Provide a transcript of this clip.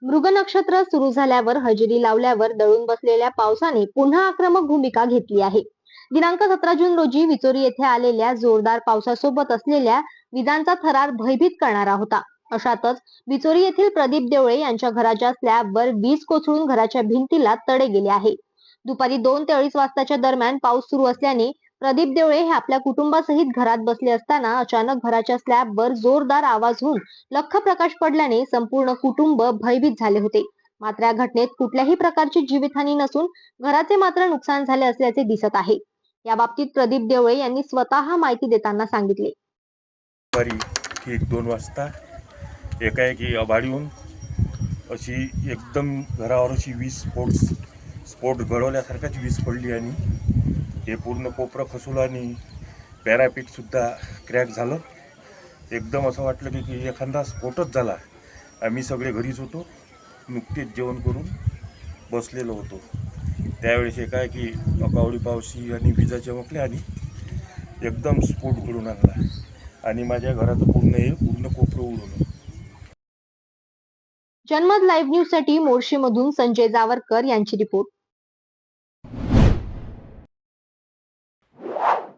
मृग नक्षत्र सुरू झाल्यावर हजेरी लावल्यावर दळून बसलेल्या पावसाने पुन्हा आक्रमक भूमिका घेतली आहे. दिनांक 17 जून रोजी विचोरी येथे आलेल्या जोरदार पावसासोबत असलेल्या विजांचा थरार भयभीत करणारा होता. अशातच विचोरी येथील प्रदीप देवळे यांच्या घराच्या स्लॅबवर वीज कोसळून घराच्या भिंतीला तडे गेले आहे. दुपारी 2 ते 2:30 वाजताच्या दरम्यान पाऊस सुरू असल्याने प्रदीप देवळे हे आपल्या कुटुंबासहित घरात बसले असताना अचानक घराच्या स्लॅबवर जोरदार आवाज होऊन लख्ख प्रकाश पडल्याने संपूर्ण कुटुंब भयभीत झाले होते. मात्र या घटनेत कुठल्याही प्रकारची जीवितहानी नसून घराचे मात्र नुकसान झाले असल्याचे दिसत आहे. या बाबतीत प्रदीप देवळे यांनी स्वतः माहिती देताना सांगितले. ठीक 2 वाजता एकाएकी आभाळीहून अशी एकदम घरावर अशी वीज स्फोट घडवल्यासारखाच वीज पडली आणि हे पूर्ण कोपरं खचलं आणि पॅरापीटसुद्धा क्रॅक झालं. एकदम असं वाटलं की एखादा स्फोटच झाला. आम्ही सगळे घरीच होतो, नुकतेच जेवण करून बसलेलो होतो. त्यावेळेस एकाएकी अकावळी पावशी आणि विजा चमकल्या आणि एकदम स्फोट घडून आणला आणि माझ्या घराचं पूर्ण कोपरं उडवलं. जनमत लाईव्ह न्यूज साठी मोर्शीमधून संजय जावरकर यांची रिपोर्ट.